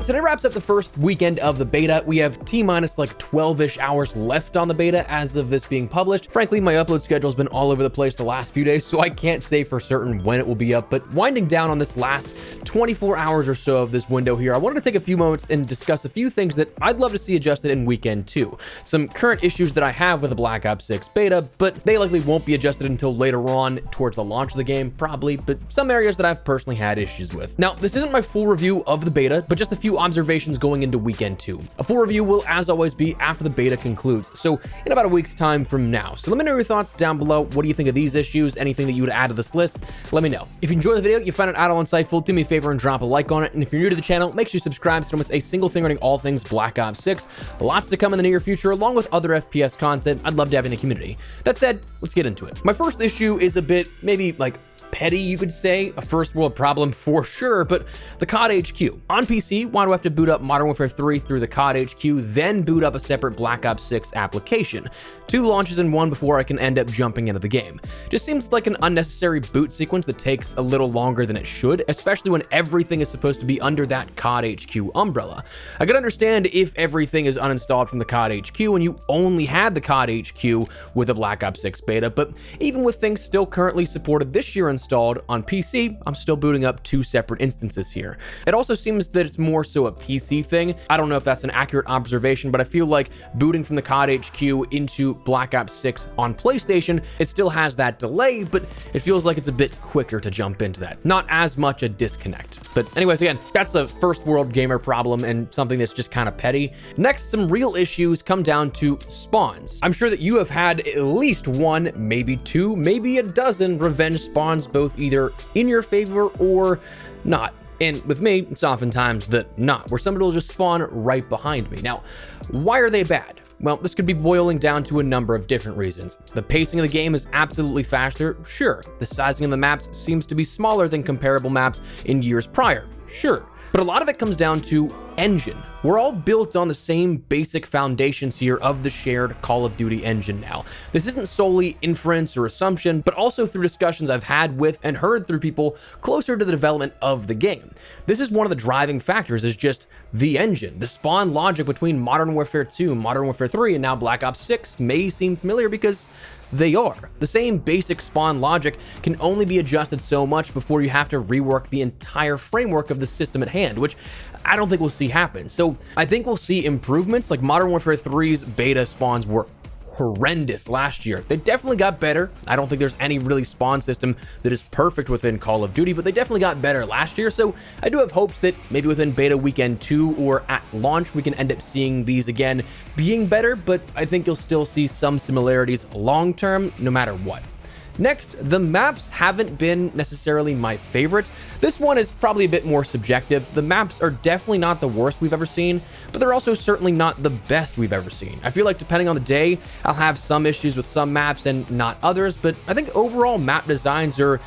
today wraps up the first weekend of the beta. We have T-minus like 12-ish hours left on the beta as of this being published. Frankly, my upload schedule has been all over the place the last few days, so I can't say for certain when it will be up, but winding down on this last 24 hours or so of this window here, I wanted to take a few moments and discuss a few things that I'd love to see adjusted in weekend 2. Some current issues that I have with the Black Ops 6 beta, but they likely won't be adjusted until later on towards the launch of the game, probably, but some areas that I've personally had issues with. Now, this isn't my full review of the beta, but just a few observations going into weekend 2. A full review will, as always, be after the beta concludes, so in about a week's time from now. So let me know your thoughts down below. What do you think of these issues? Anything that you would add to this list? Let me know. If you enjoyed the video, you found it at all insightful, do me a favor and drop a like on it. And if you're new to the channel, make sure you subscribe so you don't miss a single thing regarding all things Black Ops 6. Lots to come in the near future, along with other FPS content I'd love to have in the community. That said, let's get into it. My first issue is a bit, maybe like petty, you could say, a first world problem for sure, but the COD HQ. On PC, why do I have to boot up Modern Warfare 3 through the COD HQ, then boot up a separate Black Ops 6 application? 2 launches in one before I can end up jumping into the game. Just seems like an unnecessary boot sequence that takes a little longer than it should, especially when everything is supposed to be under that COD HQ umbrella. I could understand if everything is uninstalled from the COD HQ and you only had the COD HQ with a Black Ops 6 beta, but even with things still currently supported this year installed on PC, I'm still booting up 2 separate instances here. It also seems that it's more so a PC thing. I don't know if that's an accurate observation, but I feel like booting from the COD HQ into Black Ops 6 on PlayStation, it still has that delay, but it feels like it's a bit quicker to jump into that. Not as much a disconnect. But anyways, again, that's a first world gamer problem and something that's just kind of petty. Next, some real issues come down to spawns. I'm sure that you have had at least 1, maybe 2, maybe a dozen revenge spawns, both either in your favor or not. And with me, it's oftentimes the not, where somebody will just spawn right behind me. Now, why are they bad? Well, this could be boiling down to a number of different reasons. The pacing of the game is absolutely faster, sure. The sizing of the maps seems to be smaller than comparable maps in years prior, sure. But a lot of it comes down to engine. We're all built on the same basic foundations here of the shared Call of Duty engine now. This isn't solely inference or assumption, but also through discussions I've had with and heard through people closer to the development of the game. This is one of the driving factors, is just the engine. The spawn logic between Modern Warfare 2, Modern Warfare 3, and now Black Ops 6 may seem familiar because they are. The same basic spawn logic can only be adjusted so much before you have to rework the entire framework of the system at hand, which I don't think we'll see happen. So I think we'll see improvements. Like Modern Warfare 3's beta spawns were horrendous last year. They definitely got better. I don't think there's any really spawn system that is perfect within Call of Duty, but they definitely got better last year. So I do have hopes that maybe within beta weekend 2 or at launch, we can end up seeing these again being better, but I think you'll still see some similarities long term, no matter what. Next, the maps haven't been necessarily my favorite. This one is probably a bit more subjective. The maps are definitely not the worst we've ever seen, but they're also certainly not the best we've ever seen. I feel like depending on the day, I'll have some issues with some maps and not others, but I think overall map designs are,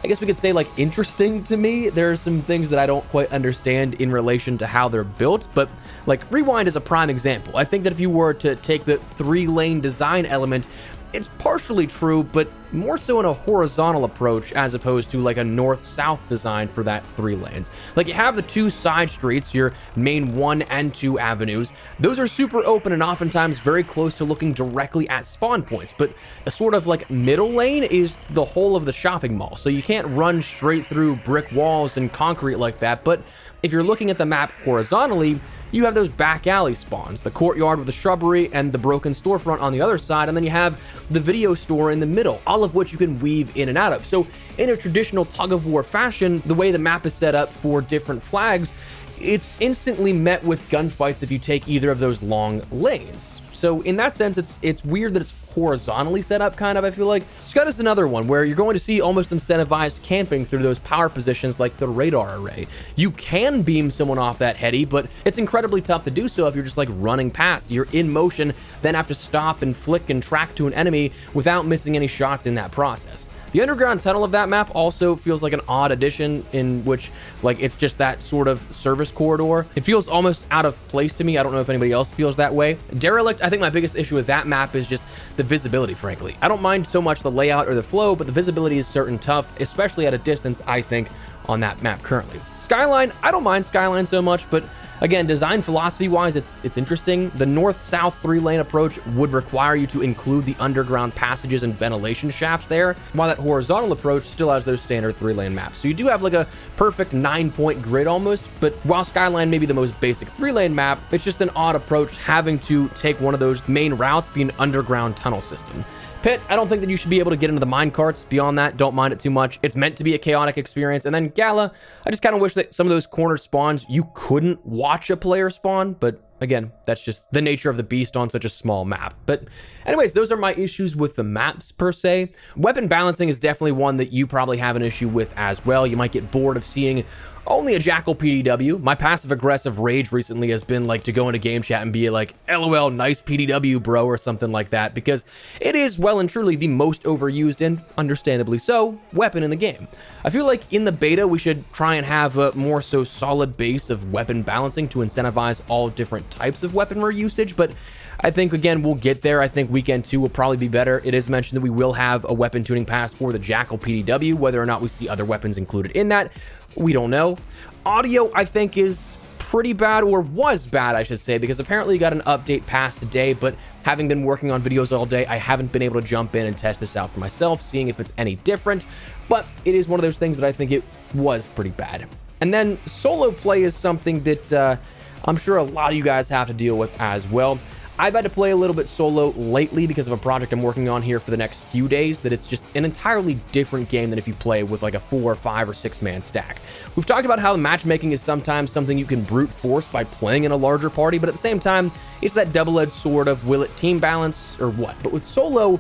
I guess we could say, like, interesting to me. There are some things that I don't quite understand in relation to how they're built, but like Rewind is a prime example. I think that if you were to take the 3-lane design element, it's partially true, but more so in a horizontal approach as opposed to like a north-south design for that 3 lanes. Like you have the 2 side streets, your main 1 and 2 avenues. Those are super open and oftentimes very close to looking directly at spawn points, but a sort of like middle lane is the whole of the shopping mall. So you can't run straight through brick walls and concrete like that, but if you're looking at the map horizontally, you have those back alley spawns, the courtyard with the shrubbery and the broken storefront on the other side, and then you have the video store in the middle, all of which you can weave in and out of. So in a traditional tug-of-war fashion, the way the map is set up for different flags, it's instantly met with gunfights if you take either of those long lanes. So in that sense, it's weird that it's horizontally set up, kind of, I feel like. Scud is another one where you're going to see almost incentivized camping through those power positions like the radar array. You can beam someone off that heady, but it's incredibly tough to do so if you're just like running past. You're in motion, then have to stop and flick and track to an enemy without missing any shots in that process. The underground tunnel of that map also feels like an odd addition in which, like, it's just that sort of service corridor. It feels almost out of place to me. I don't know if anybody else feels that way. Derelict, I think my biggest issue with that map is just the visibility, frankly. I don't mind so much the layout or the flow, but the visibility is certain tough, especially at a distance, I think, on that map currently. Skyline, I don't mind Skyline so much, but Again, design philosophy-wise, it's interesting. The north-south 3-lane approach would require you to include the underground passages and ventilation shafts there, while that horizontal approach still has those standard 3-lane maps. So you do have like a perfect 9-point grid almost, but while Skyline may be the most basic 3-lane map, it's just an odd approach having to take one of those main routes be an underground tunnel system. Pit, I don't think that you should be able to get into the mine carts. Beyond that, don't mind it too much. It's meant to be a chaotic experience. And then Gala, I just kind of wish that some of those corner spawns, you couldn't watch a player spawn. But again, that's just the nature of the beast on such a small map. But anyways, those are my issues with the maps per se. Weapon balancing is definitely one that you probably have an issue with as well. You might get bored of seeing only a Jackal PDW. My passive aggressive rage recently has been like to go into game chat and be like, LOL, nice PDW, bro, or something like that, because it is well and truly the most overused and understandably so weapon in the game. I feel like in the beta, we should try and have a more so solid base of weapon balancing to incentivize all different types of weaponry usage, but I think, again, we'll get there. I think weekend 2 will probably be better. It is mentioned that we will have a weapon tuning pass for the Jackal PDW. Whether or not we see other weapons included in that, we don't know. Audio, I think, is pretty bad, or was bad, I should say, because apparently you got an update pass today, but having been working on videos all day, I haven't been able to jump in and test this out for myself, seeing if it's any different, but it is one of those things that I think it was pretty bad. And then solo play is something that I'm sure a lot of you guys have to deal with as well. I've had to play a little bit solo lately because of a project I'm working on here for the next few days, that it's just an entirely different game than if you play with like a 4, 5, or 6-man stack. We've talked about how the matchmaking is sometimes something you can brute force by playing in a larger party, but at the same time, it's that double-edged sword of will it team balance or what? But with solo,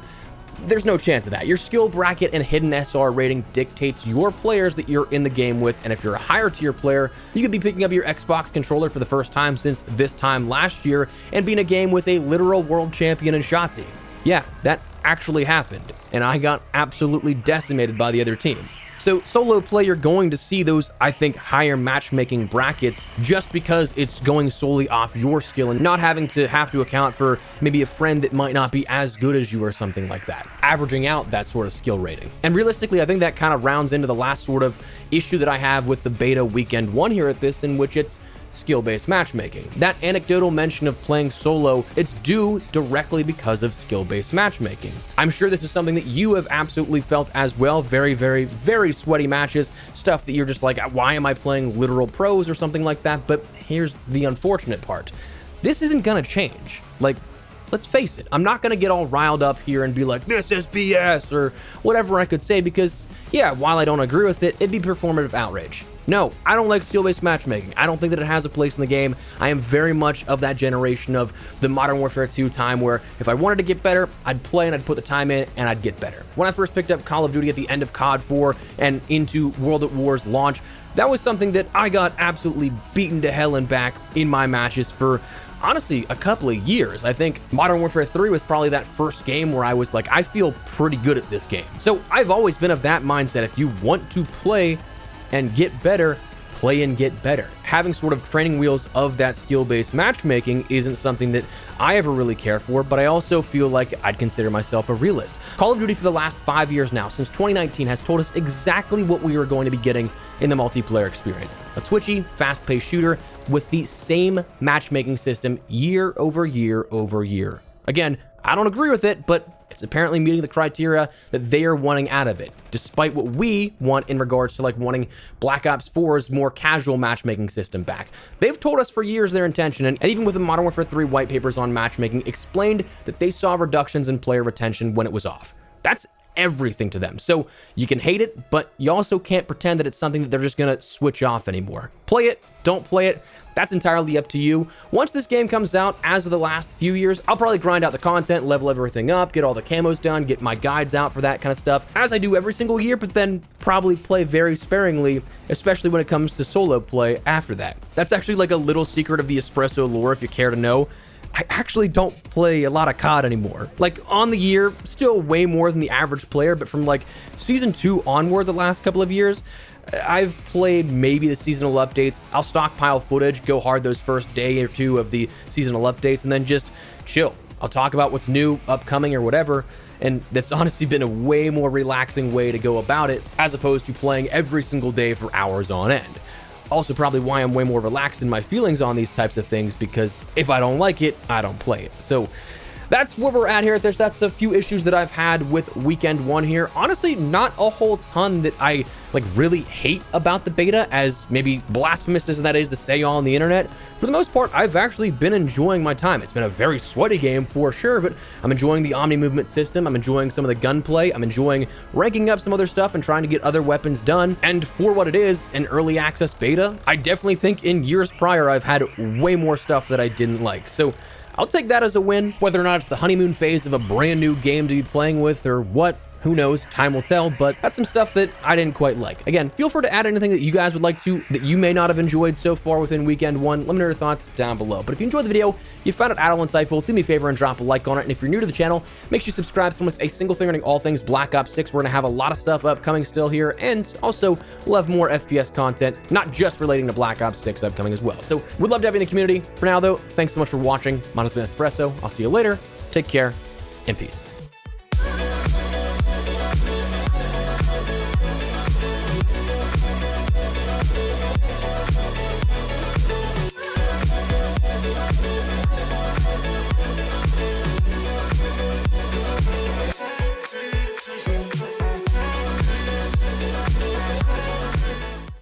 there's no chance of that. Your skill bracket and hidden SR rating dictates your players that you're in the game with, and if you're a higher tier player, you could be picking up your Xbox controller for the first time since this time last year and be in a game with a literal world champion in Shotzi. Yeah, that actually happened, and I got absolutely decimated by the other team. So solo play, you're going to see those, I think, higher matchmaking brackets just because it's going solely off your skill and not having to account for maybe a friend that might not be as good as you or something like that, averaging out that sort of skill rating. And realistically, I think that kind of rounds into the last sort of issue that I have with the beta weekend 1 here at this, in which it's skill-based matchmaking. That anecdotal mention of playing solo, it's due directly because of skill-based matchmaking. I'm sure this is something that you have absolutely felt as well. Very, very, very sweaty matches, stuff that you're just like, why am I playing literal pros or something like that? But here's the unfortunate part. This isn't gonna change. Like, let's face it, I'm not gonna get all riled up here and be like, this is BS, or whatever I could say, because yeah, while I don't agree with it, it'd be performative outrage. No, I don't like skill-based matchmaking. I don't think that it has a place in the game. I am very much of that generation of the Modern Warfare 2 time where if I wanted to get better, I'd play and I'd put the time in and I'd get better. When I first picked up Call of Duty at the end of COD 4 and into World at War's launch, that was something that I got absolutely beaten to hell and back in my matches for honestly a couple of years. I think Modern Warfare 3 was probably that first game where I was like, I feel pretty good at this game. So I've always been of that mindset. If you want to play and get better, play and get better. Having sort of training wheels of that skill-based matchmaking isn't something that I ever really care for, but I also feel like I'd consider myself a realist. Call of Duty for the last 5 years now, since 2019, has told us exactly what we were going to be getting in the multiplayer experience. A twitchy, fast-paced shooter with the same matchmaking system year over year over year. Again, I don't agree with it, but it's apparently meeting the criteria that they are wanting out of it, despite what we want in regards to like wanting Black Ops 4's more casual matchmaking system back. They've told us for years their intention, and even with the Modern Warfare 3 white papers on matchmaking, explained that they saw reductions in player retention when it was off. That's everything to them. So you can hate it, but you also can't pretend that it's something that they're just gonna switch off anymore. Play it, don't play it, that's entirely up to you. Once this game comes out, as of the last few years, I'll probably grind out the content, level everything up, get all the camos done, get my guides out for that kind of stuff, as I do every single year, but then probably play very sparingly, especially when it comes to solo play after that. That's actually like a little secret of the Espresso lore, if you care to know. I actually don't play a lot of COD anymore. Like, on the year, still way more than the average player, but from like Season 2 onward the last couple of years, I've played maybe the seasonal updates. I'll stockpile footage, go hard those first day or two of the seasonal updates, and then just chill. I'll talk about what's new, upcoming, or whatever, and that's honestly been a way more relaxing way to go about it, as opposed to playing every single day for hours on end. Also probably why I'm way more relaxed in my feelings on these types of things, because if I don't like it, I don't play it. So that's where we're at here. That's a few issues that I've had with weekend 1 here. Honestly, not a whole ton that I really hate about the beta, as maybe blasphemous as that is to say on the internet. For the most part, I've actually been enjoying my time. It's been a very sweaty game for sure, but I'm enjoying the Omni movement system. I'm enjoying some of the gunplay. I'm enjoying ranking up some other stuff and trying to get other weapons done. And for what it is, an early access beta, I definitely think in years prior, I've had way more stuff that I didn't like. So I'll take that as a win. Whether or not it's the honeymoon phase of a brand new game to be playing with or what, who knows, time will tell, but that's some stuff that I didn't quite like. Again, feel free to add anything that you guys would like to, that you may not have enjoyed so far within weekend 1. Let me know your thoughts down below. But if you enjoyed the video, you found it at all insightful, do me a favor and drop a like on it. And if you're new to the channel, make sure you subscribe so much a single thing running all things Black Ops 6. We're gonna have a lot of stuff upcoming still here, and also we'll have more FPS content, not just relating to Black Ops 6 upcoming as well. So we'd love to have you in the community. For now though, thanks so much for watching. Mine has been Espresso. I'll see you later. Take care and peace.